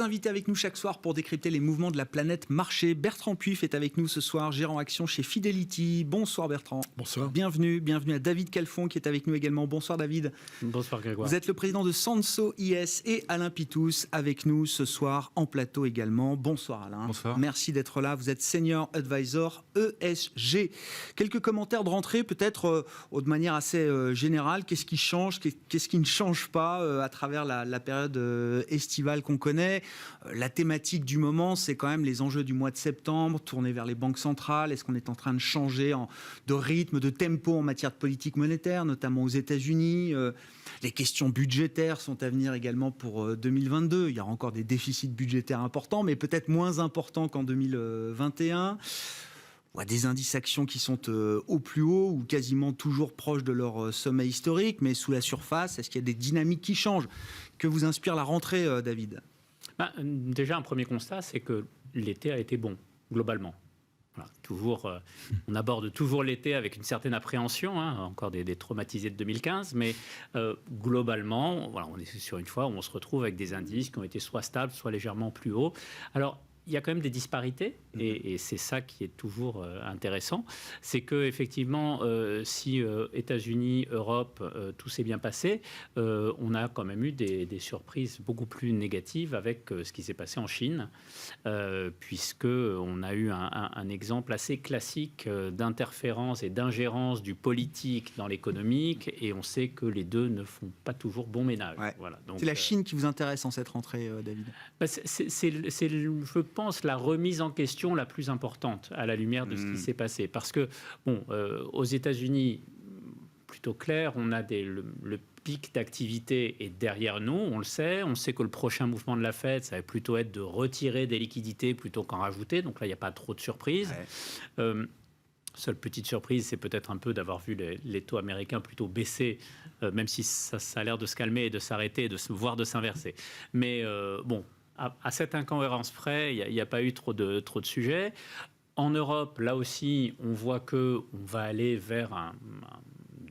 invités avec nous chaque soir pour décrypter les mouvements de la planète marché. Bertrand Puif est avec nous ce soir, gérant action chez Fidelity. Bonsoir Bertrand. Bonsoir. Bienvenue à David Calfon qui est avec nous également. Bonsoir David. Bonsoir Grégoire. Vous êtes le président de Sanso IS et Alain Pitous avec nous ce soir en plateau également. Bonsoir Alain. Bonsoir. Merci d'être là. Vous êtes Senior Advisor ESG. Quelques commentaires de rentrée peut-être de manière assez générale. Qu'est-ce qui change, qu'est-ce qui ne change pas à travers la période estivale qu'on connaît. La thématique du moment, c'est quand même les enjeux du mois de septembre, tournés vers les banques centrales. Est-ce qu'on est en train de changer de rythme, de tempo en matière de politique monétaire, notamment aux États-Unis? Les questions budgétaires sont à venir également pour 2022. Il y aura encore des déficits budgétaires importants, mais peut-être moins importants qu'en 2021. On voit des indices actions qui sont au plus haut ou quasiment toujours proches de leur sommet historique, mais sous la surface, est-ce qu'il y a des dynamiques qui changent? Que vous inspire la rentrée, David? Déjà, un premier constat, c'est que l'été a été bon, globalement. Voilà, toujours, on aborde toujours l'été avec une certaine appréhension, encore des traumatisés de 2015, mais globalement, voilà, on est sur une fois où on se retrouve avec des indices qui ont été soit stables, soit légèrement plus hauts. Alors, il y a quand même des disparités, et c'est ça qui est toujours intéressant. C'est qu'effectivement, si États-Unis, Europe, tout s'est bien passé, on a quand même eu des surprises beaucoup plus négatives avec ce qui s'est passé en Chine, puisqu'on a eu un exemple assez classique d'interférence et d'ingérence du politique dans l'économique, et on sait que les deux ne font pas toujours bon ménage. Ouais. Voilà, donc, c'est la Chine qui vous intéresse en cette rentrée, David? Je pense, la remise en question la plus importante à la lumière de ce qui s'est passé. Parce que, aux États-Unis, plutôt clair, on a le pic d'activité est derrière nous, on le sait. On sait que le prochain mouvement de la Fed, ça va plutôt être de retirer des liquidités plutôt qu'en rajouter. Donc là, il n'y a pas trop de surprises. Ouais. Seule petite surprise, c'est peut-être un peu d'avoir vu les taux américains plutôt baisser, même si ça a l'air de se calmer et de s'arrêter, voire de s'inverser. Mais à cette incohérence près, il n'y a pas eu trop de sujets. En Europe, là aussi, on voit qu'on va aller vers un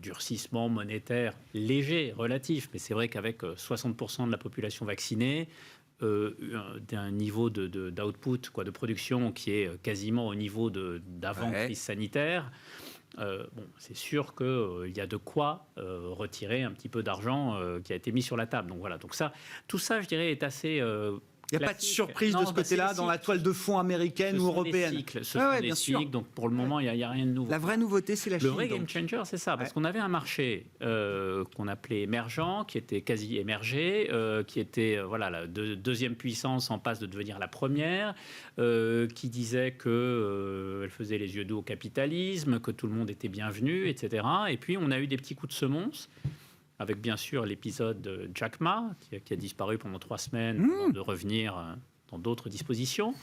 durcissement monétaire léger, relatif. Mais c'est vrai qu'avec 60% de la population vaccinée, d'un niveau d'output, de production qui est quasiment au niveau d'avant crise sanitaire, c'est sûr qu'il y a de quoi retirer un petit peu d'argent qui a été mis sur la table. Donc voilà, tout ça, je dirais, est assez... il n'y a pas de surprise de ce côté-là dans la toile de fond américaine ou européenne. Ce sont des cycles, donc pour le moment, il n'y a rien de nouveau. La vraie nouveauté, c'est la Chine. Le vrai game changer, c'est ça, parce qu'on avait un marché qu'on appelait émergent, qui était quasi émergé, qui était la deuxième puissance en passe de devenir la première, qui disait qu'elle faisait les yeux doux au capitalisme, que tout le monde était bienvenu, etc. Et puis, on a eu des petits coups de semonce, avec bien sûr l'épisode Jack Ma, qui a disparu pendant 3 semaines, avant de revenir dans d'autres dispositions.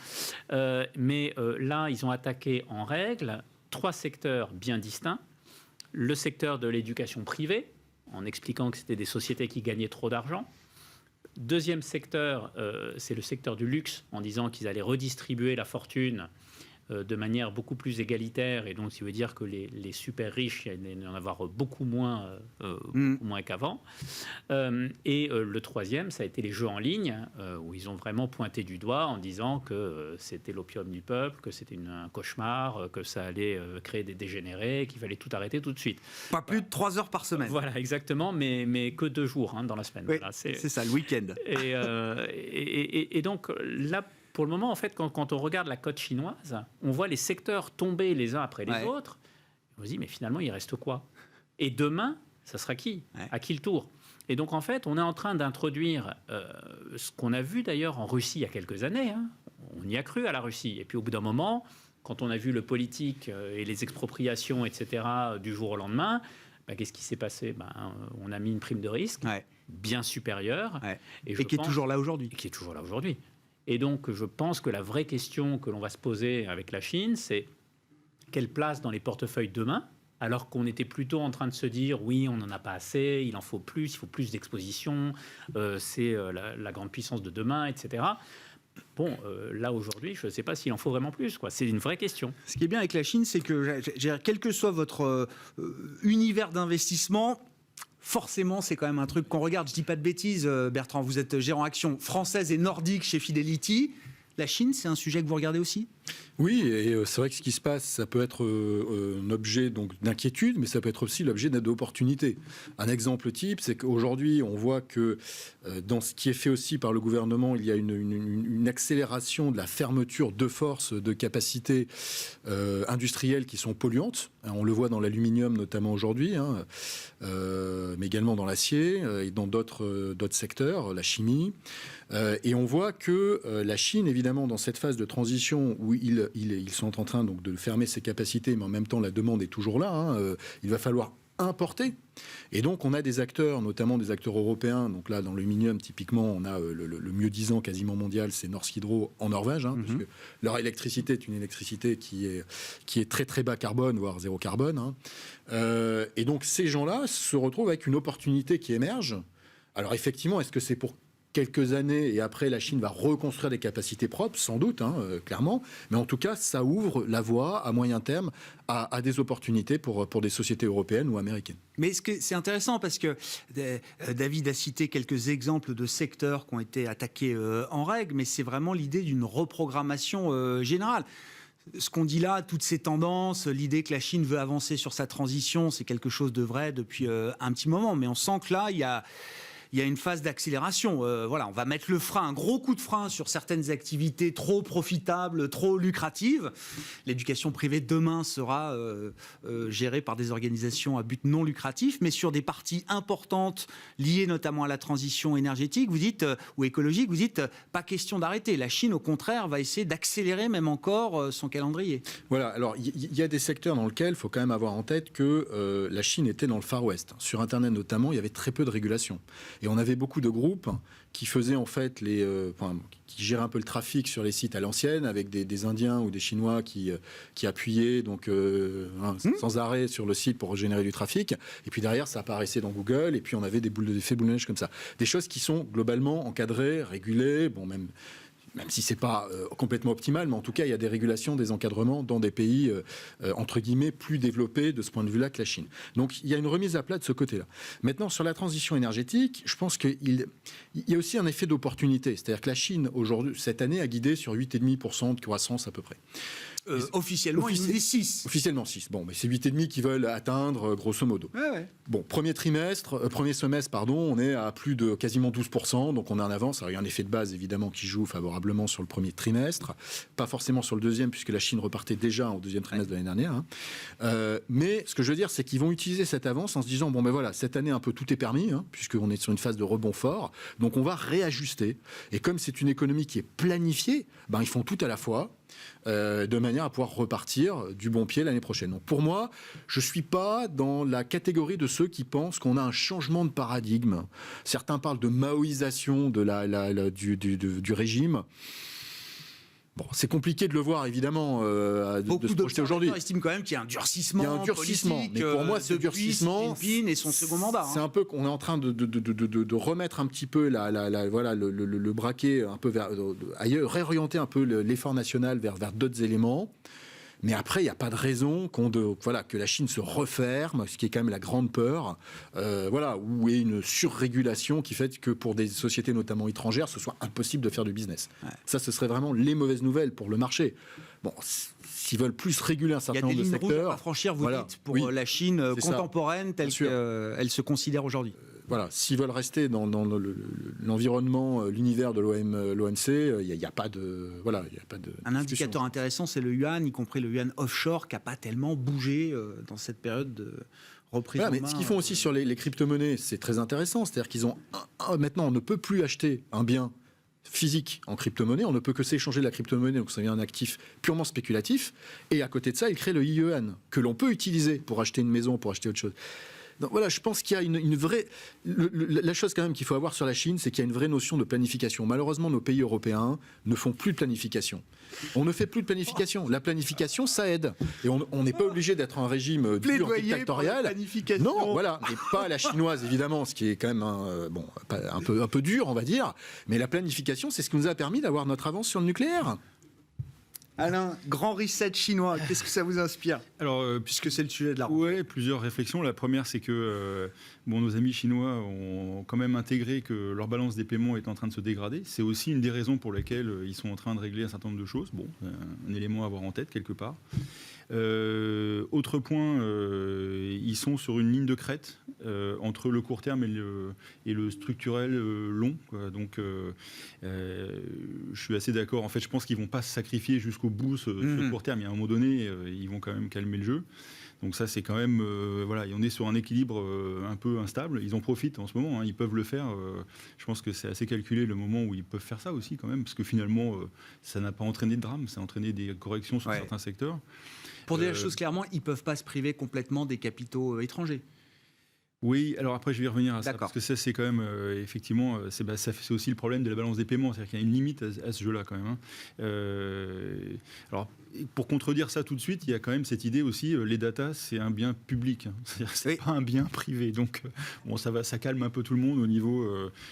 Mais là, ils ont attaqué en règle 3 secteurs bien distincts. Le secteur de l'éducation privée, en expliquant que c'était des sociétés qui gagnaient trop d'argent. Deuxième secteur, c'est le secteur du luxe, en disant qu'ils allaient redistribuer la fortune de manière beaucoup plus égalitaire, et donc ça veut dire que les super riches, il y en avoir beaucoup moins qu'avant. Et le troisième, ça a été les jeux en ligne, où ils ont vraiment pointé du doigt en disant que c'était l'opium du peuple, que c'était un cauchemar, que ça allait créer des dégénérés, qu'il fallait tout arrêter tout de suite. Pas plus de 3 heures par semaine. Voilà, exactement, mais que 2 jours dans la semaine. Oui, voilà, c'est ça, le week-end. Et donc là, pour le moment, en fait, quand on regarde la cote chinoise, on voit les secteurs tomber les uns après les autres. On se dit, mais finalement, il reste quoi? Et demain, ça sera qui? À qui le tour? Et donc, en fait, on est en train d'introduire ce qu'on a vu d'ailleurs en Russie il y a quelques années. On y a cru à la Russie. Et puis, au bout d'un moment, quand on a vu le politique et les expropriations, etc., du jour au lendemain, qu'est-ce qui s'est passé? On a mis une prime de risque bien supérieure. Et qui est toujours là aujourd'hui. Qui est toujours là aujourd'hui. Et donc, je pense que la vraie question que l'on va se poser avec la Chine, c'est quelle place dans les portefeuilles demain, alors qu'on était plutôt en train de se dire, oui, on n'en a pas assez, il en faut plus, il faut plus d'exposition, c'est la grande puissance de demain, etc. Là, aujourd'hui, je ne sais pas s'il en faut vraiment plus, quoi. C'est une vraie question. Ce qui est bien avec la Chine, c'est que, quel que soit votre univers d'investissement, forcément, c'est quand même un truc qu'on regarde. Je dis pas de bêtises, Bertrand, vous êtes gérant action française et nordique chez Fidelity. La Chine, c'est un sujet que vous regardez aussi ? Oui, et c'est vrai que ce qui se passe, ça peut être un objet donc d'inquiétude, mais ça peut être aussi l'objet d'opportunité. Un exemple type, c'est qu'aujourd'hui, on voit que dans ce qui est fait aussi par le gouvernement, il y a une accélération de la fermeture de force de capacités industrielles qui sont polluantes. On le voit dans l'aluminium notamment aujourd'hui, mais également dans l'acier et dans d'autres secteurs, la chimie. Et on voit que la Chine, évidemment, dans cette phase de transition où ils sont en train donc, de fermer ses capacités, mais en même temps, la demande est toujours là. Il va falloir importer. Et donc, on a des acteurs, notamment des acteurs européens. Donc là, dans l'aluminium, typiquement, on a le mieux-disant quasiment mondial, c'est Norsk Hydro en Norvège, parce que leur électricité est une électricité qui est très, très bas carbone, voire zéro carbone. Et donc, ces gens-là se retrouvent avec une opportunité qui émerge. Alors, effectivement, est-ce que c'est pour quelques années et après la Chine va reconstruire des capacités propres, sans doute, clairement, mais en tout cas ça ouvre la voie à moyen terme à des opportunités pour des sociétés européennes ou américaines. Mais c'est intéressant parce que David a cité quelques exemples de secteurs qui ont été attaqués en règle, mais c'est vraiment l'idée d'une reprogrammation générale. Ce qu'on dit là, toutes ces tendances, l'idée que la Chine veut avancer sur sa transition, c'est quelque chose de vrai depuis un petit moment, mais on sent que là, il y a une phase d'accélération. Voilà, on va mettre le frein, un gros coup de frein sur certaines activités trop profitables, trop lucratives. L'éducation privée demain sera gérée par des organisations à but non lucratif, mais sur des parties importantes liées notamment à la transition énergétique, vous dites, ou écologique, vous dites, pas question d'arrêter. La Chine, au contraire, va essayer d'accélérer même encore son calendrier. Voilà, alors il y a des secteurs dans lesquels il faut quand même avoir en tête que la Chine était dans le Far West. Sur Internet notamment, il y avait très peu de régulation. Et on avait beaucoup de groupes qui faisaient en fait qui géraient un peu le trafic sur les sites à l'ancienne, avec des Indiens ou des Chinois qui appuyaient donc sans arrêt sur le site pour générer du trafic. Et puis derrière, ça apparaissait dans Google. Et puis on avait des effets boule de neige comme ça. Des choses qui sont globalement encadrées, régulées, bon même si ce n'est pas complètement optimal, mais en tout cas, il y a des régulations, des encadrements dans des pays, entre guillemets, plus développés de ce point de vue-là que la Chine. Donc, il y a une remise à plat de ce côté-là. Maintenant, sur la transition énergétique, je pense qu'il y a aussi un effet d'opportunité. C'est-à-dire que la Chine, aujourd'hui, cette année, a guidé sur 8,5% de croissance à peu près. Officiellement, il nous dit 6. Officiellement 6. Bon, mais c'est 8,5 qu'ils veulent atteindre, grosso modo. Ouais. Bon, premier semestre, on est à plus de quasiment 12%, donc on est en avance. Alors, il y a un effet de base, évidemment, qui joue favorablement sur le premier trimestre, pas forcément sur le deuxième, puisque la Chine repartait déjà au deuxième trimestre de l'année dernière. Mais ce que je veux dire, c'est qu'ils vont utiliser cette avance en se disant, bon, ben voilà, cette année, un peu tout est permis, puisqu'on est sur une phase de rebond fort, donc on va réajuster. Et comme c'est une économie qui est planifiée, ils font tout à la fois, de manière à pouvoir repartir du bon pied l'année prochaine. Donc pour moi, je ne suis pas dans la catégorie de ceux qui pensent qu'on a un changement de paradigme. Certains parlent de maoïsation du régime. Bon, c'est compliqué de le voir, évidemment, de se projeter aujourd'hui. Beaucoup estiment quand même qu'il y a un durcissement. Il y a un durcissement, politique, mais pour moi, ce durcissement, Xi Jinping et son second mandat. C'est un peu qu'on est en train de remettre un petit peu le braquet un peu vers ailleurs, réorienter un peu l'effort national vers d'autres éléments. Mais après, il n'y a pas de raison que la Chine se referme, ce qui est quand même la grande peur, où il y a une surrégulation qui fait que pour des sociétés notamment étrangères, ce soit impossible de faire du business. Ouais. Ça, ce serait vraiment les mauvaises nouvelles pour le marché. Bon, s'ils veulent plus réguler un certain nombre de secteurs... Il y a des lignes rouges à franchir, vous dites, pour la Chine contemporaine telle qu'elle se considère aujourd'hui. Voilà, s'ils veulent rester dans l'environnement, l'univers de l'OMC, il n'y a pas de... Un indicateur intéressant, c'est le yuan, y compris le yuan offshore, qui n'a pas tellement bougé dans cette période de reprise en main. Mais ce qu'ils font aussi sur les crypto-monnaies, c'est très intéressant. C'est-à-dire qu'ils ont... Maintenant, on ne peut plus acheter un bien physique en crypto-monnaie, on ne peut que s'échanger de la crypto-monnaie, donc ça devient un actif purement spéculatif. Et à côté de ça, ils créent le yuan, que l'on peut utiliser pour acheter une maison, pour acheter autre chose. Donc voilà, je pense qu'il y a une vraie... La chose quand même qu'il faut avoir sur la Chine, c'est qu'il y a une vraie notion de planification. Malheureusement, nos pays européens ne font plus de planification. On ne fait plus de planification. La planification, ça aide. Et on n'est pas obligé d'être un régime dur, dictatorial. Non, voilà. Et pas la chinoise, évidemment, ce qui est quand même un peu dur, on va dire. Mais la planification, c'est ce qui nous a permis d'avoir notre avance sur le nucléaire. Alain, grand reset chinois, qu'est-ce que ça vous inspire? Alors, Puisque c'est le sujet de la ouais, plusieurs réflexions. La première, c'est que nos amis chinois ont quand même intégré que leur balance des paiements est en train de se dégrader. C'est aussi une des raisons pour lesquelles ils sont en train de régler un certain nombre de choses. Bon, un élément à avoir en tête quelque part. Autre point, ils sont sur une ligne de crête entre le court terme et le structurel long, quoi. Donc, je suis assez d'accord. En fait, je pense qu'ils ne vont pas se sacrifier jusqu'au bout ce court terme. Il y a un moment donné, ils vont quand même calmer le jeu. Donc ça, c'est quand même... voilà, on est sur un équilibre un peu instable. Ils en profitent en ce moment, hein, ils peuvent le faire. Je pense que c'est assez calculé le moment où ils peuvent faire ça aussi quand même, parce que finalement, ça n'a pas entraîné de drame, ça a entraîné des corrections sur certains secteurs. Pour dire la chose clairement, ils ne peuvent pas se priver complètement des capitaux étrangers. Oui, alors après je vais y revenir à ça, D'accord. parce que ça c'est quand même, effectivement, c'est aussi le problème de la balance des paiements, c'est-à-dire qu'il y a une limite à ce jeu-là quand même, hein. Alors, pour contredire ça tout de suite, il y a quand même cette idée aussi, les data c'est un bien public, hein. C'est-à-dire que c'est pas un bien privé, donc bon, ça calme un peu tout le monde au niveau,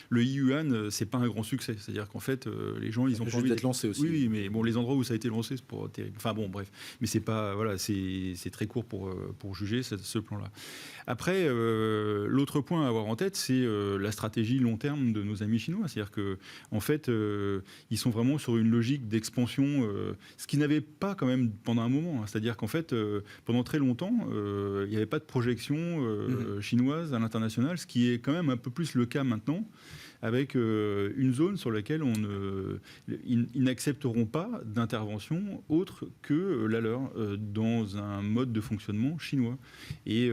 le e-yuan, c'est pas un grand succès, c'est-à-dire qu'en fait les gens ils ont pas envie d'être lancé aussi. Oui, mais bon, les endroits où ça a été lancé c'est pas terrible, enfin bon bref, mais c'est pas, voilà, c'est très court pour juger ce plan-là. Après, l'autre point à avoir en tête, c'est la stratégie long terme de nos amis chinois. C'est-à-dire qu'en fait, ils sont vraiment sur une logique d'expansion, ce qu'ils n'avaient pas quand même pendant un moment, hein. C'est-à-dire qu'en fait, pendant très longtemps, il n'y avait pas de projection chinoise à l'international, ce qui est quand même un peu plus le cas maintenant, avec une zone sur laquelle ils n'accepteront pas d'intervention autre que la leur dans un mode de fonctionnement chinois. Et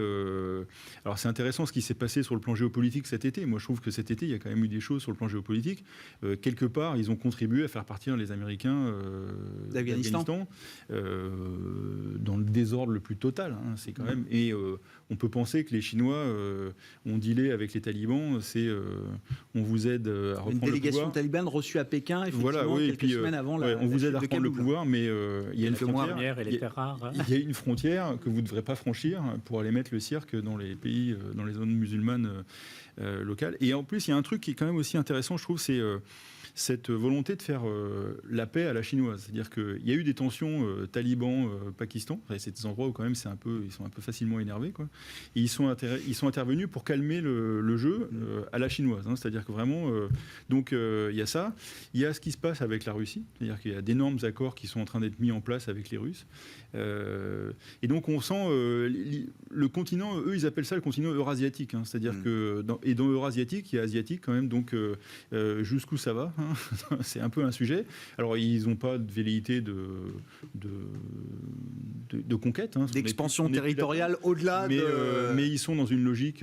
alors c'est intéressant ce qui s'est passé sur le plan géopolitique cet été. Moi je trouve que cet été il y a quand même eu des choses sur le plan géopolitique. Quelque part ils ont contribué à faire partir les Américains d'Afghanistan dans le désordre le plus total, hein. C'est quand même, et on peut penser que les Chinois ont dealé avec les talibans, on vous aide à reprendre le pouvoir. Une délégation talibane reçue à Pékin, effectivement, voilà, oui, quelques semaines avant on vous aide à reprendre le pouvoir, mais il y a une frontière. Il y a une frontière que vous ne devrez pas franchir pour aller mettre le cirque dans les pays, dans les zones musulmanes locales. Et en plus, il y a un truc qui est quand même aussi intéressant, je trouve, c'est cette volonté de faire la paix à la chinoise. C'est-à-dire qu'il y a eu des tensions Taliban-Pakistan. C'est des endroits où quand même ils sont un peu facilement énervés, quoi. Et ils sont intervenus pour calmer le jeu à la chinoise, hein. C'est-à-dire que vraiment... donc il y a ça. Il y a ce qui se passe avec la Russie. C'est-à-dire qu'il y a d'énormes accords qui sont en train d'être mis en place avec les Russes. Et donc on sent le continent, eux ils appellent ça le continent eurasiatique, hein. C'est-à-dire que dans eurasiatique, il y a asiatique quand même, donc jusqu'où ça va, hein. C'est un peu un sujet. Alors ils n'ont pas de velléité de conquête, hein, d'expansion territoriale au-delà mais ils sont dans une logique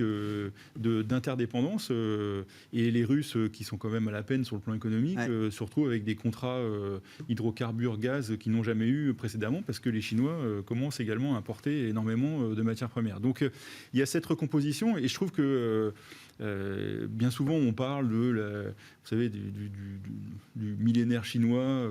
d'interdépendance, et les Russes qui sont quand même à la peine sur le plan économique se retrouvent avec des contrats hydrocarbures, gaz qu'ils n'ont jamais eu précédemment, parce que les Chinois commencent également à importer énormément de matières premières. Donc il y a cette recomposition, et je trouve que bien souvent on parle vous savez, du millénaire chinois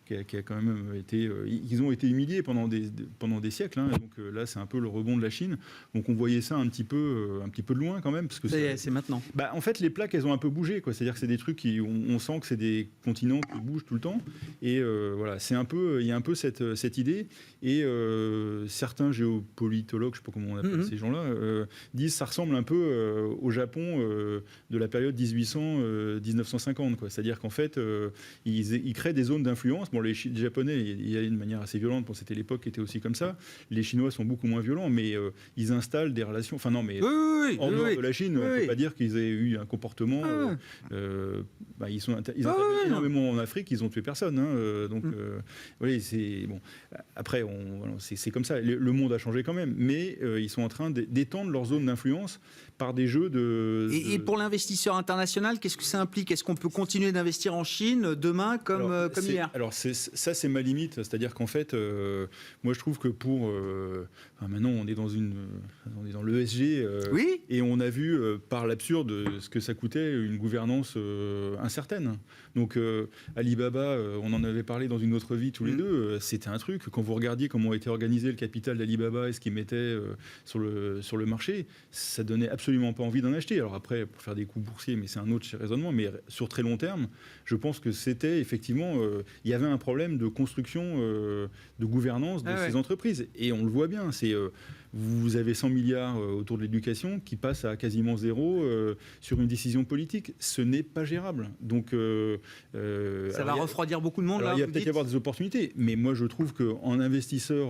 qui a quand même été... ils ont été humiliés pendant des siècles, hein, donc là c'est un peu le rebond de la Chine. Donc on voyait ça un petit peu de loin quand même. Parce que c'est maintenant. Bah, en fait les plaques elles ont un peu bougé, quoi. C'est-à-dire que c'est des trucs on sent que c'est des continents qui bougent tout le temps. Et voilà, il y a un peu cette idée. Et certains géopolitologues, je ne sais pas comment on appelle ces gens-là, disent que ça ressemble un peu au Japon de la période 1800-1950, quoi. C'est-à-dire qu'en fait, ils créent des zones d'influence. Bon, les Japonais y allaient de manière assez violente, bon, c'était l'époque qui était aussi comme ça. Les Chinois sont beaucoup moins violents, mais ils installent des relations... Enfin non, mais en dehors de la Chine, on ne peut pas dire qu'ils aient eu un comportement... ils interviennent énormément en Afrique, ils n'ont tué personne, hein, donc oui, c'est... Bon. Après, c'est comme ça. Le monde a changé quand même, mais ils sont en train d'étendre leur zone d'influence par des jeux de... Et pour l'investisseur international, qu'est-ce que ça implique? Est-ce qu'on peut continuer d'investir en Chine demain comme hier? Alors ça, c'est ma limite. C'est-à-dire qu'en fait, moi, je trouve que maintenant, on est dans l'ESG, oui, et on a vu par l'absurde ce que ça coûtait une gouvernance incertaine. Donc Alibaba, on en avait parlé dans une autre vie tous les deux, c'était un truc, quand vous regardiez comment était organisé le capital d'Alibaba et ce qu'ils mettaient sur le marché, ça donnait absolument pas envie d'en acheter. alors après, pour faire des coups boursiers, mais c'est un autre raisonnement, mais sur très long terme, je pense que c'était effectivement, il y avait un problème de construction, de gouvernance de ces entreprises. Et on le voit bien, vous avez 100 milliards autour de l'éducation qui passent à quasiment zéro sur une décision politique. Ce n'est pas gérable. Donc, ça va refroidir beaucoup de monde. Alors, là, il y a peut-être y avoir des opportunités, mais moi je trouve qu'en investisseur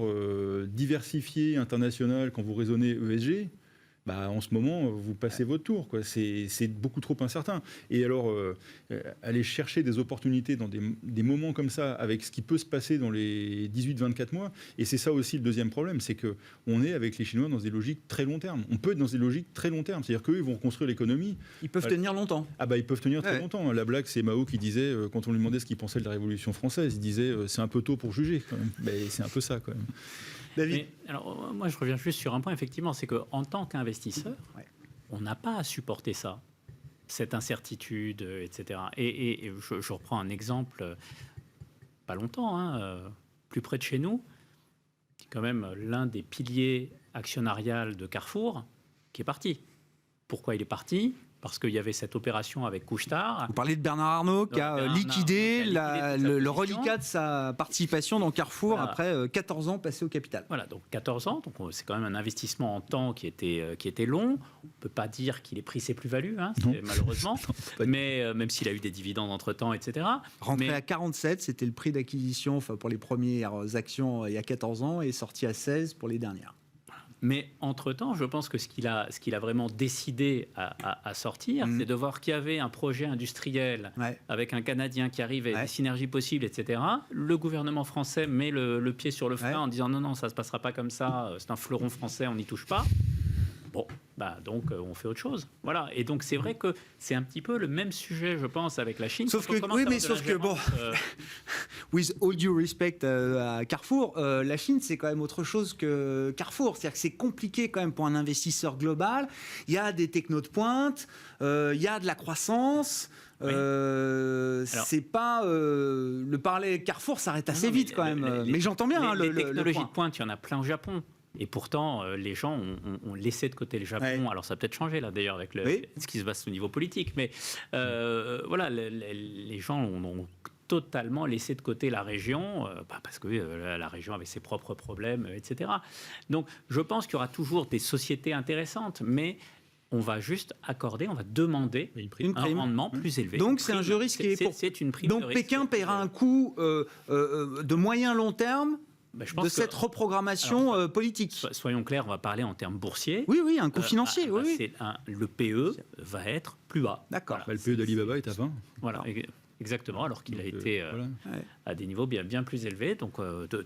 diversifié, international, quand vous raisonnez ESG, en ce moment, vous passez votre tour, quoi. C'est beaucoup trop incertain. Et alors, aller chercher des opportunités dans des moments comme ça, avec ce qui peut se passer dans les 18-24 mois, et c'est ça aussi le deuxième problème, c'est qu'on est avec les Chinois dans des logiques très long terme. On peut être dans des logiques très long terme, c'est-à-dire qu'eux, ils vont reconstruire l'économie. Ils peuvent tenir longtemps. Ils peuvent tenir très longtemps. La blague, c'est Mao qui disait, quand on lui demandait ce qu'il pensait de la Révolution française, il disait c'est un peu tôt pour juger, quand même. C'est un peu ça, quand même. David. Alors, moi, je reviens juste sur un point, effectivement, c'est qu'en tant qu'investisseur, on n'a pas à supporter ça, cette incertitude, etc. Et je reprends un exemple, pas longtemps, plus près de chez nous, qui est quand même l'un des piliers actionnariales de Carrefour, qui est parti. Pourquoi il est parti ? Parce qu'il y avait cette opération avec Couche-Tard. Vous parlez de Bernard Arnault qui a liquidé le reliquat de sa participation dans Carrefour après 14 ans passés au capital. Voilà, donc 14 ans, donc c'est quand même un investissement en temps qui était long. On ne peut pas dire qu'il ait pris ses plus-values, malheureusement, mais même s'il a eu des dividendes entre-temps, etc. Rentré à 47, c'était le prix d'acquisition pour les premières actions il y a 14 ans et sorti à 16 pour les dernières. Mais entre-temps, je pense que ce qu'il a vraiment décidé à sortir, c'est de voir qu'il y avait un projet industriel avec un Canadien qui arrive avec des synergies possibles, etc. Le gouvernement français met le pied sur le frein en disant non, ça ne se passera pas comme ça, c'est un fleuron français, on n'y touche pas. Bon, donc on fait autre chose. Voilà. Et donc c'est vrai que c'est un petit peu le même sujet, je pense, avec la Chine. Sauf que bon, with all due respect à Carrefour, la Chine c'est quand même autre chose que Carrefour. C'est-à-dire que c'est compliqué quand même pour un investisseur global. Il y a des technos de pointe, il y a de la croissance. C'est pas le parler Carrefour s'arrête assez vite quand même. Mais j'entends bien les technologies de pointe, il y en a plein au Japon. Et pourtant, les gens ont laissé de côté le Japon. Alors, ça a peut-être changé, là, d'ailleurs, avec ce qui se passe au niveau politique. Mais voilà, les gens ont totalement laissé de côté la région, parce que la région avait ses propres problèmes, etc. Donc, je pense qu'il y aura toujours des sociétés intéressantes, mais on va juste accorder, on va demander un rendement plus élevé. Donc, c'est un jeu risqué. C'est une prime. Donc, Pékin paiera un coût de moyen-long terme de cette reprogrammation politique. Soyons clairs, on va parler en termes boursiers. Oui, un coût financier. Le PE va être plus bas. D'accord. Le PE d'Alibaba est à 20. Voilà, exactement, alors qu'il a été à des niveaux bien plus élevés. Donc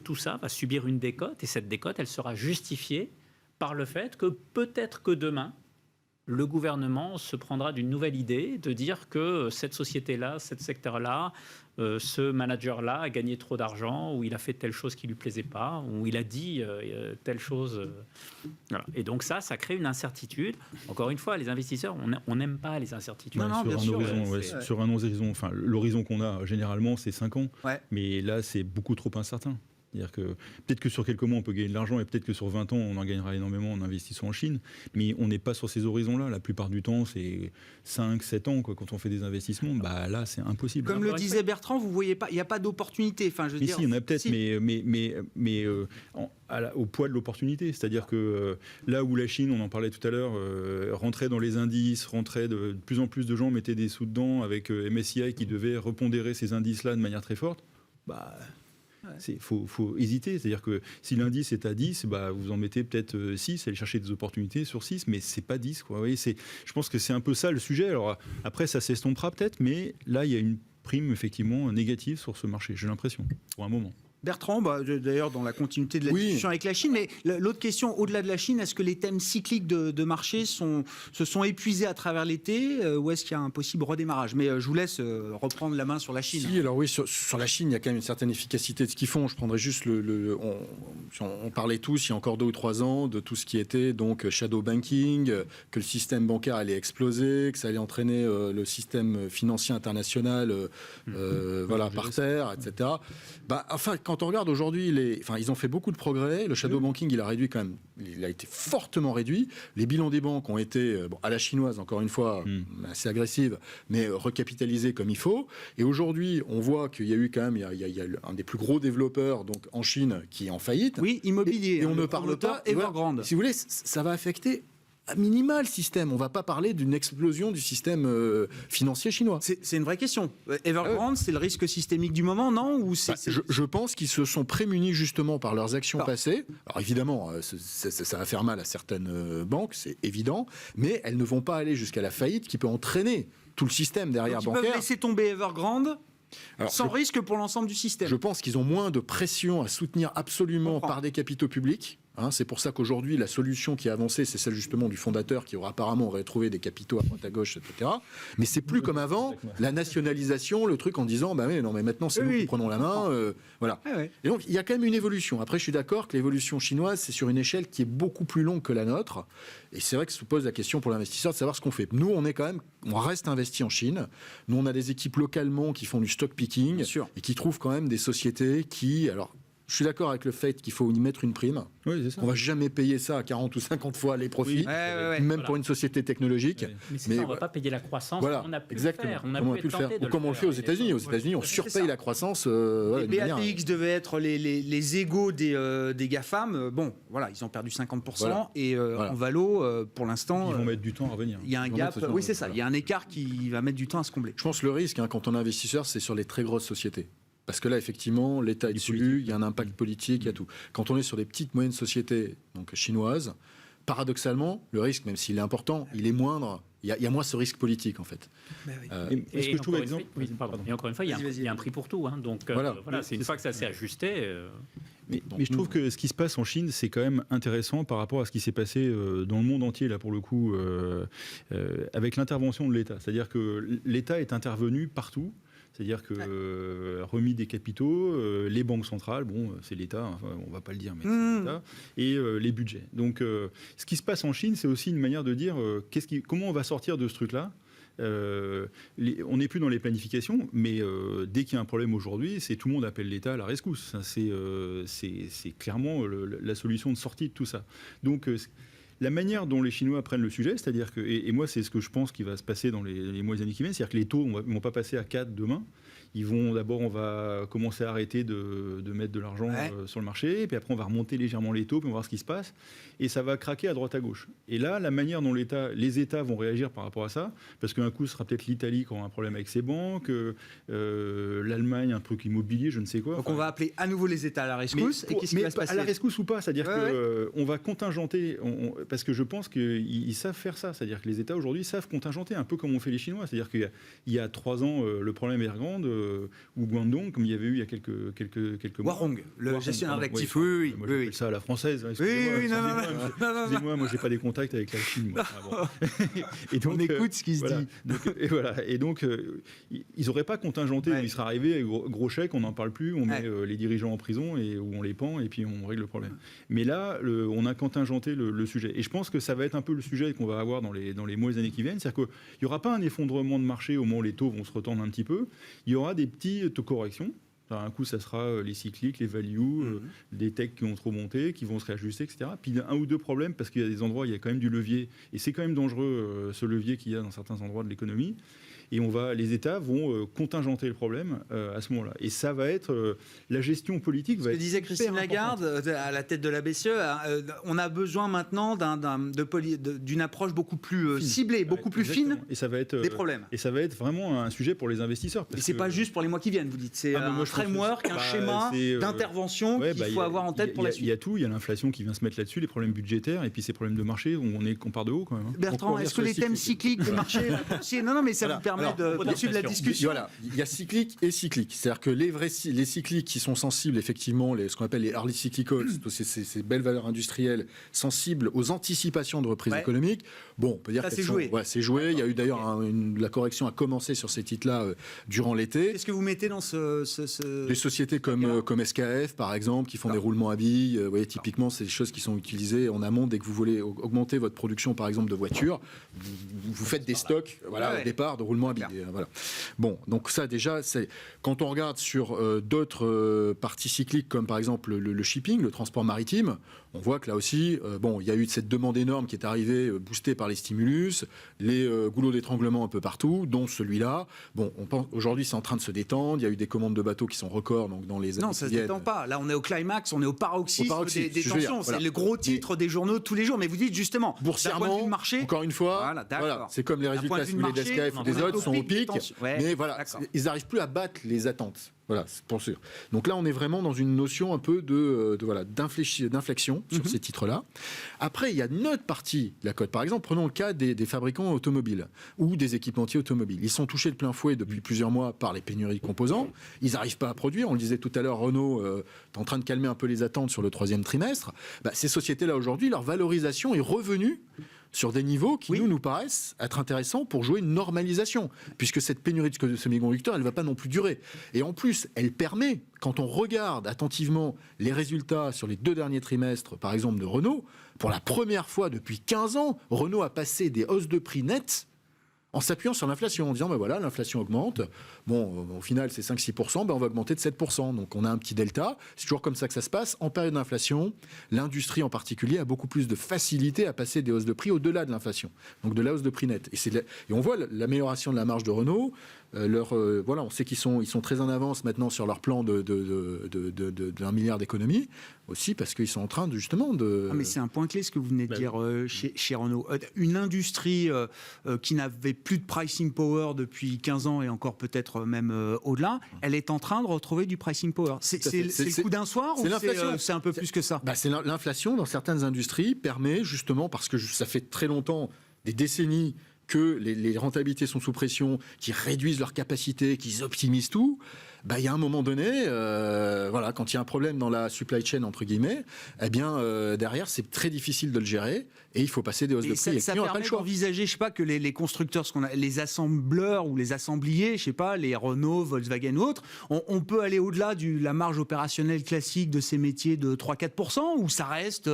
tout ça va subir une décote, et cette décote, elle sera justifiée par le fait que peut-être que demain, le gouvernement se prendra d'une nouvelle idée de dire que cette société-là, ce secteur-là, ce manager-là a gagné trop d'argent, ou il a fait telle chose qui ne lui plaisait pas, ou il a dit telle chose. Voilà. Et donc ça crée une incertitude. Encore une fois, les investisseurs, on n'aime pas les incertitudes. Sur un horizon, enfin, l'horizon qu'on a généralement, c'est 5 ans. Mais là, c'est beaucoup trop incertain. C'est-à-dire que peut-être que sur quelques mois, on peut gagner de l'argent, et peut-être que sur 20 ans, on en gagnera énormément en investissant en Chine. Mais on n'est pas sur ces horizons-là. La plupart du temps, c'est 5-7 ans quand on fait des investissements. Là, c'est impossible. Comme le disait Bertrand, vous ne voyez pas, il n'y a pas d'opportunité. Enfin, si, il y en a peut-être, mais au poids de l'opportunité. C'est-à-dire que là où la Chine, on en parlait tout à l'heure, rentrait dans les indices, de plus en plus de gens mettaient des sous dedans avec MSCI qui devait repondérer ces indices-là de manière très forte. Il faut hésiter, c'est-à-dire que si l'indice est à 10, vous en mettez peut-être 6, aller chercher des opportunités sur 6, mais c'est pas 10. Vous voyez, je pense que c'est un peu ça le sujet. Alors après, ça s'estompera peut-être, mais là, il y a une prime effectivement négative sur ce marché, j'ai l'impression, pour un moment. Bertrand, d'ailleurs dans la continuité de la discussion avec la Chine, mais l'autre question, au-delà de la Chine, est-ce que les thèmes cycliques de marché se sont épuisés à travers l'été, ou est-ce qu'il y a un possible redémarrage ? Mais je vous laisse reprendre la main sur la Chine. Si, alors oui, sur la Chine, il y a quand même une certaine efficacité de ce qu'ils font. Je prendrais juste on parlait tous, il y a encore 2 ou 3 ans, de tout ce qui était donc shadow banking, que le système bancaire allait exploser, que ça allait entraîner le système financier international par terre, etc. Enfin, quand on regarde aujourd'hui, ils ont fait beaucoup de progrès. Le shadow banking, il a été fortement réduit. Les bilans des banques ont été, à la chinoise, encore une fois, assez agressives, mais recapitalisés comme il faut. Et aujourd'hui, on voit qu'il y a eu quand même, il y a un des plus gros développeurs donc, en Chine qui est en faillite. Oui, immobilier. Et on ne parle pas. Evergrande. Si vous voulez, ça va affecter à minima le système. On ne va pas parler d'une explosion du système financier chinois. C'est une vraie question. Evergrande, c'est le risque systémique du moment, non? Ou je pense qu'ils se sont prémunis justement par leurs actions passées. Alors évidemment, ça va faire mal à certaines banques, c'est évident, mais elles ne vont pas aller jusqu'à la faillite qui peut entraîner tout le système derrière bancaire. Ils peuvent laisser tomber Evergrande sans risque pour l'ensemble du système. Je pense qu'ils ont moins de pression à soutenir absolument par des capitaux publics. C'est pour ça qu'aujourd'hui, la solution qui est avancée, c'est celle justement du fondateur qui apparemment aurait trouvé des capitaux à droite à gauche, etc. Mais c'est plus comme avant, la nationalisation, le truc en disant, mais maintenant c'est nous qui prenons la main. Voilà. Et donc, il y a quand même une évolution. Après, je suis d'accord que l'évolution chinoise, c'est sur une échelle qui est beaucoup plus longue que la nôtre. Et c'est vrai que se pose la question pour l'investisseur de savoir ce qu'on fait. Nous, on reste investi en Chine. Nous, on a des équipes localement qui font du stock picking et qui trouvent quand même des sociétés qui... Je suis d'accord avec le fait qu'il faut y mettre une prime. Oui, c'est ça. On ne va jamais payer ça à 40 ou 50 fois les profits, même pour une société technologique. Mais on ne va pas payer la croissance comme on a pu le faire. On a pu le faire. Ou comme on le fait aux États-Unis. Aux États-Unis, on surpaye la croissance. Les BATX devaient être les égaux des GAFAM. Bon, voilà, ils ont perdu 50%. Et en Valo, pour l'instant... Ils vont mettre du temps à revenir. Il y a un gap. Oui, c'est ça. Il y a un écart qui va mettre du temps à se combler. Je pense que le risque, quand on est investisseur, c'est sur les très grosses sociétés. Parce que là, effectivement, l'État est dessus, il y a un impact politique, il y a tout. Quand on est sur des petites, moyennes sociétés donc chinoises, paradoxalement, le risque, même s'il est important, il est moindre. Il y a moins ce risque politique, en fait. Et ce que je trouve exemple... Et encore une fois, il y a un prix pour tout. Donc voilà, c'est une fois que ça s'est ajusté... Mais je trouve que ce qui se passe en Chine, c'est quand même intéressant par rapport à ce qui s'est passé dans le monde entier, là, pour le coup, avec l'intervention de l'État. C'est-à-dire que l'État est intervenu partout. C'est-à-dire que remis des capitaux, les banques centrales, c'est l'État, on ne va pas le dire, mais c'est l'État, et les budgets. Donc ce qui se passe en Chine, c'est aussi une manière de dire comment on va sortir de ce truc-là. On n'est plus dans les planifications, mais dès qu'il y a un problème aujourd'hui, c'est tout le monde appelle l'État à la rescousse. C'est clairement la solution de sortie de tout ça. Donc la manière dont les Chinois prennent le sujet, c'est-à-dire que, et moi c'est ce que je pense qui va se passer dans les mois et les années qui viennent, c'est-à-dire que les taux ne vont pas passer à 4 demain. On va commencer à arrêter de mettre de l'argent sur le marché, puis après on va remonter légèrement les taux, puis on va voir ce qui se passe, et ça va craquer à droite à gauche. Et là, la manière dont les États vont réagir par rapport à ça, parce qu'un coup ce sera peut-être l'Italie qui aura un problème avec ses banques, l'Allemagne un truc immobilier, je ne sais quoi. Donc on va appeler à nouveau les États à la rescousse, et qu'est-ce qui va se passer ? À la rescousse ou pas, c'est-à-dire qu'on va contingenter, parce que je pense qu'ils savent faire ça, c'est-à-dire que les États aujourd'hui savent contingenter, un peu comme on fait les Chinois, c'est-à-dire qu'il y a 3 ans, le problème Evergrande, ou Guangdong, comme il y avait eu il y a quelques mois. Warong, le gestionnaire d'actifs, oui. Moi, j'appelle ça à la française. Excusez-moi, moi, j'ai pas des contacts avec la Chine. Et donc, on écoute ce qui se dit. Et donc, ils n'auraient pas contingenté. Il serait arrivé, gros chèque, on n'en parle plus, on met les dirigeants en prison, ou on les pend, et puis on règle le problème. Mais là, on a contingenté le sujet. Et je pense que ça va être un peu le sujet qu'on va avoir dans les mois et les années qui viennent. C'est-à-dire qu'il n'y aura pas un effondrement de marché au moment où les taux vont se retendre un petit peu. Il y aura des petites corrections. Un coup, ça sera les cycliques, les values, des techs qui ont trop monté, qui vont se réajuster, etc. Puis un ou deux problèmes, parce qu'il y a des endroits où il y a quand même du levier, et c'est quand même dangereux, ce levier qu'il y a dans certains endroits de l'économie. Et les États vont contingenter le problème à ce moment-là. Et ça va être la gestion politique. Ce que disait Christine Lagarde à la tête de la BCE, on a besoin maintenant d'une approche beaucoup plus ciblée, beaucoup plus fine des problèmes. Et ça va être vraiment un sujet pour les investisseurs. Et c'est pas juste pour les mois qui viennent, vous dites. C'est un framework, un schéma d'intervention qu'il faut avoir en tête pour la suite. Il y a tout. Il y a l'inflation qui vient se mettre là-dessus, les problèmes budgétaires, et puis ces problèmes de marché où on part de haut quand même. Bertrand, est-ce que les thèmes cycliques du marché... Non, mais ça vous permet de poursuivre la discussion. Voilà, il y a cyclique et cyclique. C'est-à-dire que les cycliques qui sont sensibles, effectivement, ce qu'on appelle les early cyclicals, ces belles valeurs industrielles sensibles aux anticipations de reprise économique, on peut dire que c'est joué. C'est joué. Il y a eu d'ailleurs la correction a commencé sur ces titres-là durant l'été. Qu'est-ce que vous mettez dans des sociétés comme SKF, par exemple, qui font des roulements à billes. Vous voyez, typiquement, c'est des choses qui sont utilisées en amont dès que vous voulez augmenter votre production, par exemple, de voitures. Vous faites des stocks, au départ, de roulements habillés. Voilà. Bon, donc ça déjà, quand on regarde sur d'autres parties cycliques, comme par exemple le shipping, le transport maritime, on voit que là aussi, il y a eu cette demande énorme qui est arrivée, boostée par les stimulus, les goulots d'étranglement un peu partout, dont celui-là. Bon, on pense aujourd'hui c'est en train de se détendre. Il y a eu des commandes de bateaux qui sont records donc dans les années non, ça ne se détend pas. Là, on est au climax, on est au paroxysme des tensions. Voilà. C'est le gros titre des journaux tous les jours. Mais vous dites justement, boursièrement, marché, encore une fois, voilà, c'est comme les résultats si vous voulez d'SKF ou des autres sont au pic, mais voilà, ils n'arrivent plus à battre les attentes. Voilà, c'est pour sûr. Donc là, on est vraiment dans une notion un peu d'inflexion sur ces titres-là. Après, il y a une autre partie de la cote. Par exemple, prenons le cas des fabricants automobiles ou des équipementiers automobiles. Ils sont touchés de plein fouet depuis plusieurs mois par les pénuries de composants. Ils n'arrivent pas à produire. On le disait tout à l'heure, Renault est en train de calmer un peu les attentes sur le troisième trimestre. Ces sociétés-là, aujourd'hui, leur valorisation est revenue sur des niveaux qui nous paraissent être intéressants pour jouer une normalisation, puisque cette pénurie de semi-conducteurs, elle ne va pas non plus durer. Et en plus, elle permet, quand on regarde attentivement les résultats sur les 2 derniers trimestres, par exemple de Renault, pour la première fois depuis 15 ans, Renault a passé des hausses de prix nettes en s'appuyant sur l'inflation, en disant voilà, l'inflation augmente, au final c'est 5-6%, on va augmenter de 7%, donc on a un petit delta, c'est toujours comme ça que ça se passe. En période d'inflation, l'industrie en particulier a beaucoup plus de facilité à passer des hausses de prix au-delà de l'inflation, donc de la hausse de prix nette. Et on voit l'amélioration de la marge de Renault, on sait qu'ils sont très en avance maintenant sur leur plan de 1 milliard d'économies, aussi parce qu'ils sont en train justement de... mais c'est un point clé ce que vous venez de dire chez Renault. Une industrie qui n'avait plus de pricing power depuis 15 ans et encore peut-être même au-delà, elle est en train de retrouver du pricing power. C'est le coup d'un soir ou c'est un peu plus que ça? C'est l'inflation dans certaines industries permet justement, parce que ça fait très longtemps, des décennies, que les rentabilités sont sous pression, qu'ils réduisent leur capacité, qu'ils optimisent tout, il y a un moment donné, quand il y a un problème dans la supply chain, entre guillemets, derrière, c'est très difficile de le gérer et il faut passer des hausses de prix. Ça permet d'envisager, je sais pas, que les constructeurs, les assembleurs ou les assembliers, je sais pas, les Renault, Volkswagen ou autres, on peut aller au-delà de la marge opérationnelle classique de ces métiers de 3-4%, ou ça reste,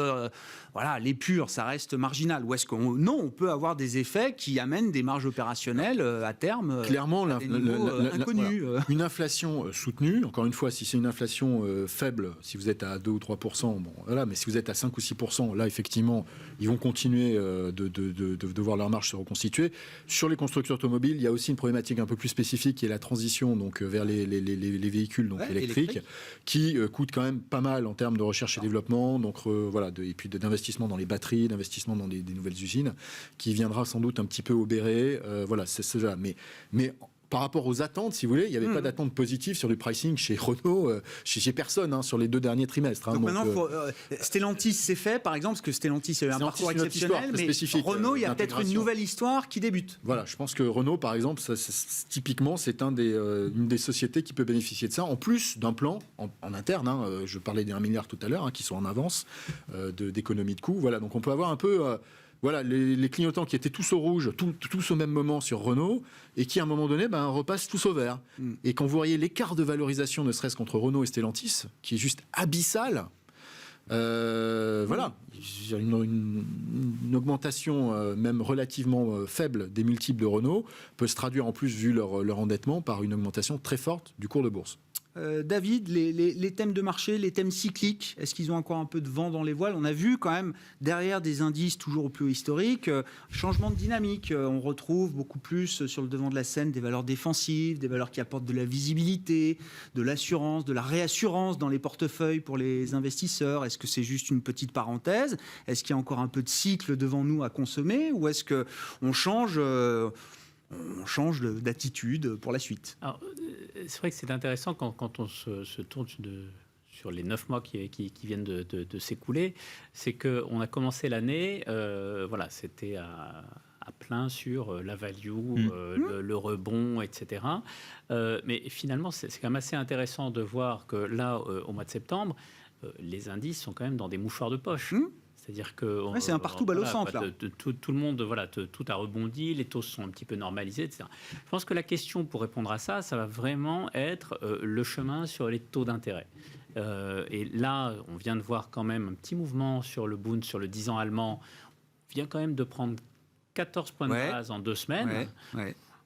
les purs, ça reste marginal, ou est-ce on peut avoir des effets qui amènent des marges opérationnelles à terme clairement inconnus. Une inflation soutenue, encore une fois, si c'est une inflation faible, si vous êtes à 2 ou 3%, mais si vous êtes à 5 ou 6%, là effectivement ils vont continuer de voir leur marge se reconstituer. Sur les constructeurs automobiles, il y a aussi une problématique un peu plus spécifique qui est la transition vers les véhicules électriques, qui coûtent quand même pas mal en termes de recherche et développement, et puis d'investissement dans les batteries, d'investissement dans des nouvelles usines, qui viendra sans doute un petit peu obérer. C'est cela. Mais par rapport aux attentes, si vous voulez, il n'y avait pas d'attente positive sur du pricing chez Renault, chez personne, sur les 2 derniers trimestres. Donc maintenant, Stellantis, c'est fait, par exemple, parce que Stellantis a eu un parcours exceptionnel, mais Renault, il y a peut-être une nouvelle histoire qui débute. Voilà, je pense que Renault, par exemple, typiquement, c'est une des sociétés qui peut bénéficier de ça, en plus d'un plan en interne. Je parlais d'1 milliard tout à l'heure, qui sont en avance d'économie de coûts. Voilà, donc on peut avoir un peu... les clignotants qui étaient tous au rouge, tous au même moment sur Renault, et qui à un moment donné repassent tous au vert. Et quand vous voyez l'écart de valorisation, ne serait-ce qu'entre Renault et Stellantis, qui est juste abyssal, une augmentation même relativement faible des multiples de Renault peut se traduire en plus, vu leur endettement, par une augmentation très forte du cours de bourse. David, les thèmes de marché, les thèmes cycliques, est-ce qu'ils ont encore un peu de vent dans les voiles? On a vu quand même, derrière des indices toujours au plus haut historique, changement de dynamique. On retrouve beaucoup plus sur le devant de la scène des valeurs défensives, des valeurs qui apportent de la visibilité, de l'assurance, de la réassurance dans les portefeuilles pour les investisseurs. Est-ce que c'est juste une petite parenthèse? Est-ce qu'il y a encore un peu de cycle devant nous à consommer? Ou est-ce qu'on change... on change d'attitude pour la suite? Alors, c'est vrai que c'est intéressant quand on se tourne sur les 9 mois qui viennent de s'écouler, c'est qu'on a commencé l'année, c'était à plein sur la value, le rebond, etc. Mais finalement, c'est quand même assez intéressant de voir que là, au mois de septembre, les indices sont quand même dans des mouchoirs de poche. C'est-à-dire que c'est un partout balle au centre. Là. Tout le monde, tout a rebondi, les taux sont un petit peu normalisés, etc. Je pense que la question pour répondre à ça, ça va vraiment être le chemin sur les taux d'intérêt. Et là, on vient de voir quand même un petit mouvement sur le Bund, sur le 10 ans allemand. On vient quand même de prendre 14 points de base en 2 semaines.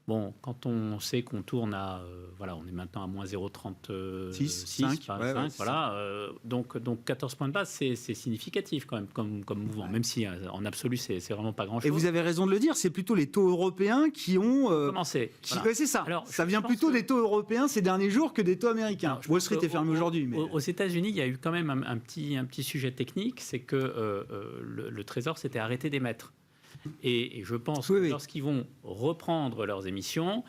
Bon, quand on sait qu'on tourne à, on est maintenant à moins 0,36, 5, voilà. Donc 14 points de base, c'est significatif quand même comme mouvement, même si en absolu, c'est vraiment pas grand-chose. Et vous avez raison de le dire, c'est plutôt les taux européens qui ont commencé. Voilà. C'est ça. Alors, ça vient plutôt des taux européens ces derniers jours que des taux américains. Wall Street est fermé aujourd'hui. Mais... Aux États-Unis, il y a eu quand même un petit sujet technique, c'est que le Trésor s'était arrêté d'émettre. Et je pense que lorsqu'ils vont reprendre leurs émissions,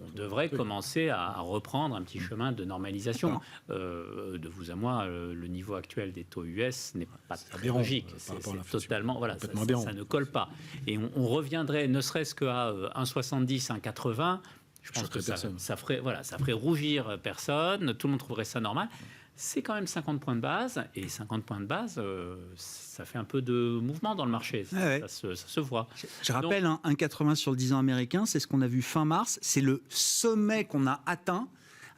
on devrait commencer à reprendre un petit chemin de normalisation. De vous à moi, le niveau actuel des taux US n'est pas très logique. C'est totalement, ça ne colle pas. Et on reviendrait, ne serait-ce qu'à 1,70, 1,80. Je pense que ça ferait rougir personne. Tout le monde trouverait ça normal. C'est quand même 50 points de base, et 50 points de base, ça fait un peu de mouvement dans le marché, ça se voit. Je rappelle, 1,80 sur le 10 ans américain, c'est ce qu'on a vu fin mars, c'est le sommet qu'on a atteint,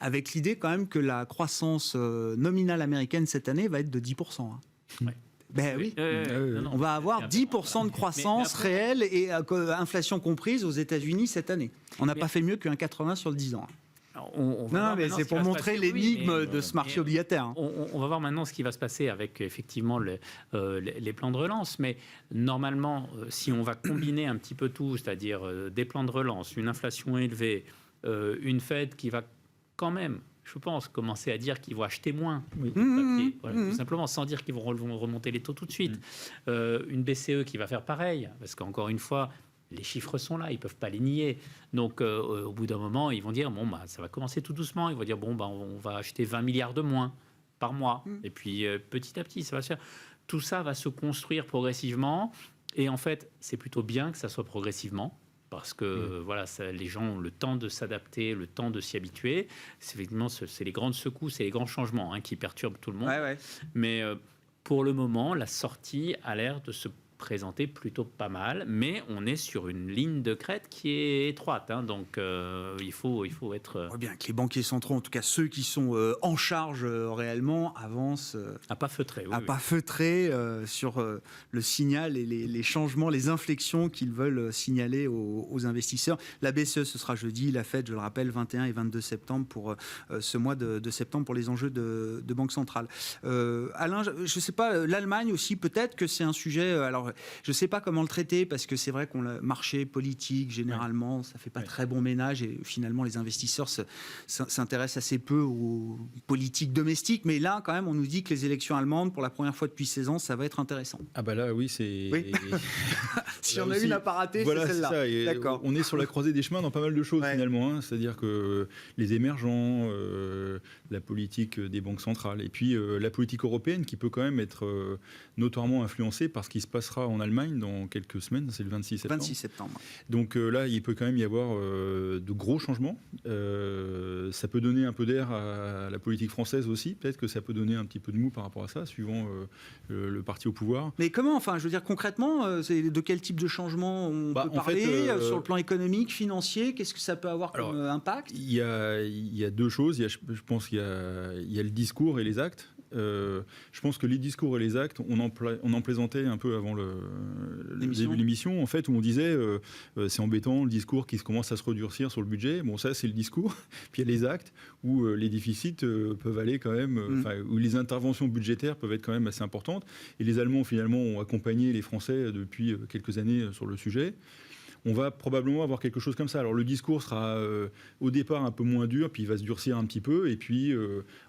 avec l'idée quand même que la croissance nominale américaine cette année va être de 10%. Ouais. Ben oui, on va avoir 10% de croissance réelle et inflation comprise aux États-Unis cette année. On n'a pas fait mieux qu'un 80 sur le 10 ans. Non, mais c'est pour montrer l'énigme de ce marché obligataire. On va voir maintenant ce qui va se passer avec effectivement les plans de relance. Mais normalement, si on va combiner un petit peu tout, c'est-à-dire des plans de relance, une inflation élevée, une Fed qui va quand même, je pense, commencer à dire qu'ils vont acheter moins, tout simplement, sans dire qu'ils vont remonter les taux tout de suite. Une BCE qui va faire pareil, parce qu'encore une fois, les chiffres sont là, ils ne peuvent pas les nier. Donc, au bout d'un moment, ils vont dire, ça va commencer tout doucement. Ils vont dire, on va acheter 20 milliards de moins par mois. Et puis, petit à petit, ça va se faire. Tout ça va se construire progressivement. Et en fait, c'est plutôt bien que ça soit progressivement. Parce que les gens ont le temps de s'adapter, le temps de s'y habituer. Effectivement, c'est les grandes secousses et les grands changements qui perturbent tout le monde. Mais pour le moment, la sortie a l'air de se présenter plutôt pas mal, mais on est sur une ligne de crête qui est étroite, donc il faut être... On voit bien que les banquiers centraux, en tout cas ceux qui sont en charge réellement, avancent à pas feutrer, pas feutrer sur le signal et les changements, les inflexions qu'ils veulent signaler aux investisseurs. La BCE, ce sera jeudi, la Fed, je le rappelle, 21 et 22 septembre pour ce mois de septembre pour les enjeux de Banque centrale. Alain, je ne sais pas, l'Allemagne aussi, peut-être que c'est un sujet... Alors, je ne sais pas comment le traiter, parce que c'est vrai qu'on le marché politique, généralement, ça ne fait pas très bon ménage, et finalement, les investisseurs s'intéressent assez peu aux politiques domestiques. Mais là, quand même, on nous dit que les élections allemandes, pour la première fois depuis 16 ans, ça va être intéressant. Ah bah là, oui, c'est... Oui. Si on a une à pas rater, c'est celle-là. D'accord. On est sur la croisée des chemins dans pas mal de choses, finalement. C'est-à-dire que les émergents, la politique des banques centrales, et puis la politique européenne, qui peut quand même être notoirement influencée par ce qui se passera en Allemagne dans quelques semaines, c'est le 26 septembre. 26 septembre. Donc là, il peut quand même y avoir de gros changements. Ça peut donner un peu d'air à la politique française aussi. Peut-être que ça peut donner un petit peu de mou par rapport à ça, suivant le parti au pouvoir. Mais comment, enfin, je veux dire concrètement, c'est de quel type de changement on peut parler sur le plan économique, financier? Qu'est-ce que ça peut avoir comme impact? Il y a deux choses. Je pense qu'il y a le discours et les actes. Je pense que les discours et les actes, on en plaisantait un peu avant le début de l'émission, en fait, où on disait c'est embêtant, le discours qui commence à se redurcir sur le budget. Bon, ça, c'est le discours. Puis il y a les actes où les déficits peuvent aller quand même, où les interventions budgétaires peuvent être quand même assez importantes. Et les Allemands, finalement, ont accompagné les Français depuis quelques années sur le sujet. On va probablement avoir quelque chose comme ça. Alors le discours sera au départ un peu moins dur, puis il va se durcir un petit peu, et puis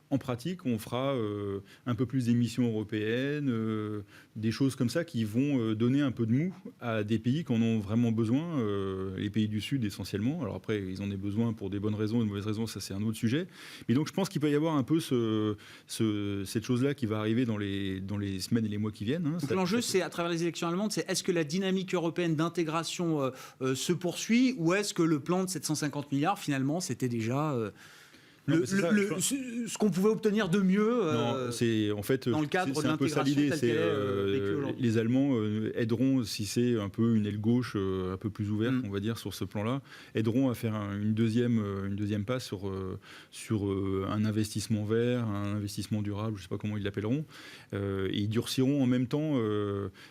en pratique, on fera un peu plus d'émissions européennes, des choses comme ça qui vont donner un peu de mou à des pays qui en ont vraiment besoin, les pays du Sud essentiellement. Alors après, ils en ont besoin pour des bonnes raisons, de mauvaises raisons, ça c'est un autre sujet. Mais donc je pense qu'il peut y avoir un peu cette chose-là qui va arriver dans les semaines et les mois qui viennent. Donc l'enjeu, c'est à travers les élections allemandes, c'est est-ce que la dynamique européenne d'intégration se poursuit, ou est-ce que le plan de 750 milliards, finalement, c'était déjà... ce qu'on pouvait obtenir de mieux c'est en fait dans le cadre de c'est un peu ça l'intégration l'idée. telle qu'elle est vécue aujourd'hui. Les Allemands aideront, si c'est un peu une aile gauche un peu plus ouverte, on va dire, sur ce plan-là, aideront à faire une deuxième passe sur un investissement vert, un investissement durable, je ne sais pas comment ils l'appelleront, et ils durciront en même temps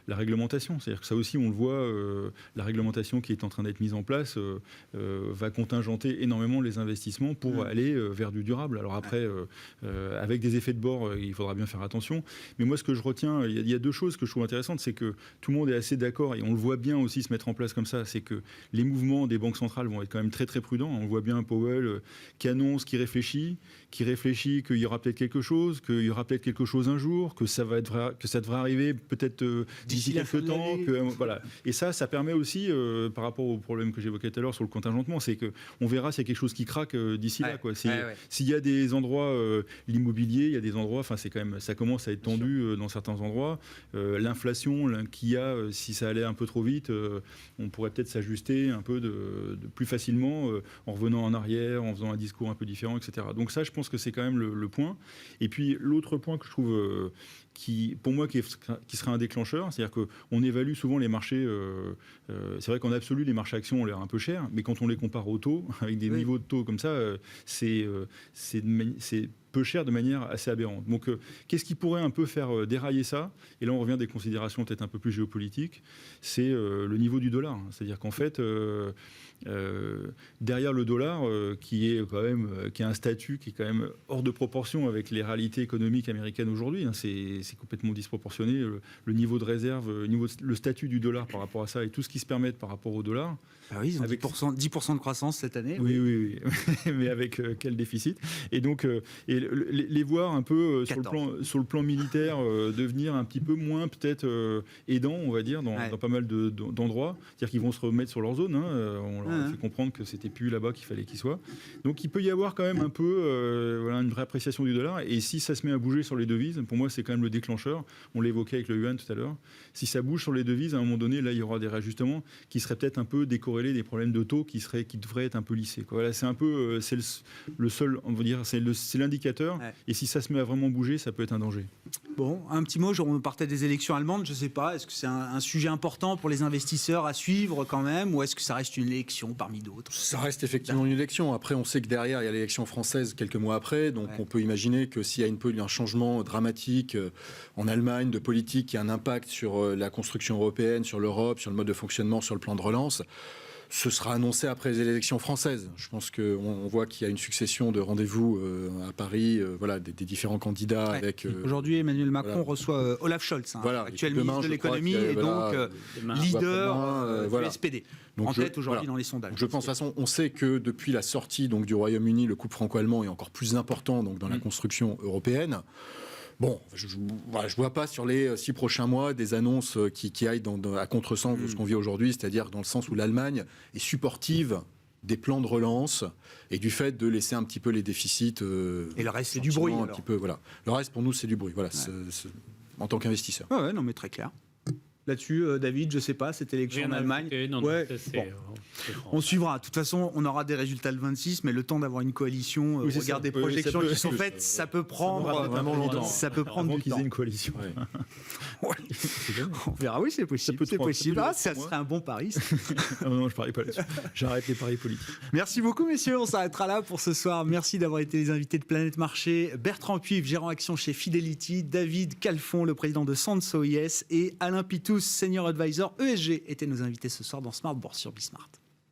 la réglementation. C'est-à-dire que ça aussi, on le voit, la réglementation qui est en train d'être mise en place va contingenter énormément les investissements pour aller vers du durable. Alors après, avec des effets de bord, il faudra bien faire attention. Mais moi, ce que je retiens, il y a deux choses que je trouve intéressantes, c'est que tout le monde est assez d'accord, et on le voit bien aussi se mettre en place comme ça, c'est que les mouvements des banques centrales vont être quand même très très prudents. On voit bien Powell qui annonce, qui réfléchit qu'il y aura peut-être quelque chose, qu'il y aura peut-être quelque chose un jour, que ça devrait arriver peut-être d'ici quelques temps. Voilà. Et ça permet aussi, par rapport au problème que j'évoquais tout à l'heure sur le contingentement, c'est qu'on verra s'il y a quelque chose qui craque d'ici là. S'il y a des endroits, l'immobilier, il y a des endroits, ça commence à être tendu dans certains endroits. L'inflation qu'il y a, si ça allait un peu trop vite, on pourrait peut-être s'ajuster un peu de plus facilement en revenant en arrière, en faisant un discours un peu différent, etc. Donc ça, je pense que c'est quand même le point. Et puis l'autre point que je trouve pour moi qui serait un déclencheur, c'est-à-dire qu'on évalue souvent les marchés, c'est vrai qu'en absolu les marchés actions ont l'air un peu chers, mais quand on les compare aux taux, avec des niveaux de taux comme ça, c'est peu cher de manière assez aberrante. Donc qu'est-ce qui pourrait un peu faire dérailler ça? Et là on revient à des considérations peut-être un peu plus géopolitiques, c'est le niveau du dollar. C'est-à-dire qu'en fait, derrière le dollar, qui a un statut qui est quand même hors de proportion avec les réalités économiques américaines aujourd'hui, c'est complètement disproportionné, le niveau de réserve, le statut du dollar par rapport à ça et tout ce qui se permet par rapport au dollar. Ah oui, ils ont avec 10% de croissance cette année. Oui. Mais avec quel déficit? Et donc, les voir un peu sur le plan militaire devenir un petit peu moins peut-être aidants, on va dire, dans pas mal d'endroits. C'est-à-dire qu'ils vont se remettre sur leur zone. On leur a fait comprendre que c'était plus là-bas qu'il fallait qu'ils soient. Donc, il peut y avoir quand même un peu une vraie appréciation du dollar. Et si ça se met à bouger sur les devises, pour moi, c'est quand même le déclencheur. On l'évoquait avec le yuan tout à l'heure. Si ça bouge sur les devises, à un moment donné, là, il y aura des réajustements qui seraient peut-être un peu décorrélés des problèmes de taux qui devraient être un peu lissés. Voilà, c'est un peu, c'est le seul, on va dire, c'est l'indicateur. Ouais. Et si ça se met à vraiment bouger, ça peut être un danger. Bon, un petit mot, on partait des élections allemandes, je ne sais pas, est-ce que c'est un sujet important pour les investisseurs à suivre quand même, ou est-ce que ça reste une élection parmi d'autres? Ça reste effectivement une élection. Après, on sait que derrière, il y a l'élection française quelques mois après, donc on peut imaginer que s'il y a un changement dramatique en Allemagne de politique qui a un impact sur la construction européenne, sur l'Europe, sur le mode de fonctionnement, sur le plan de relance, ce sera annoncé après les élections françaises. Je pense qu'on voit qu'il y a une succession de rendez-vous à Paris, des différents candidats. Avec, aujourd'hui, Emmanuel Macron reçoit Olaf Scholz, actuel ministre de l'économie et donc leader du SPD. Donc en tête aujourd'hui dans les sondages. Je pense, de toute façon, on sait que depuis la sortie du Royaume-Uni, le couple franco-allemand est encore plus important dans la construction européenne. Bon, je ne vois pas sur les 6 prochains mois des annonces qui aillent à contresens de ce qu'on vit aujourd'hui, c'est-à-dire dans le sens où l'Allemagne est supportive des plans de relance et du fait de laisser un petit peu les déficits. Et le reste, c'est du bruit. Le reste, pour nous, c'est du bruit, en tant qu'investisseur. Non, mais très clair. Là-dessus, David, je ne sais pas, cette élection en Allemagne. On suivra. De toute façon, on aura des résultats le 26, mais le temps d'avoir une coalition, regarde des projections qui sont faites, ça peut prendre vraiment longtemps. Ça peut prendre du temps. Une coalition. On verra, oui, c'est possible. C'est possible. Ça serait un bon pari. Non, je ne parie pas là-dessus. J'arrête les paris politiques. Merci beaucoup, messieurs. On s'arrêtera là pour ce soir. Merci d'avoir été les invités de Planète Marché. Bertrand Puivre, gérant action chez Fidelity, David Calfon, le président de Sanso IS, et Alain Pitous, senior advisor ESG, étaient nos invités ce soir dans Smart Bourse sur Bismart.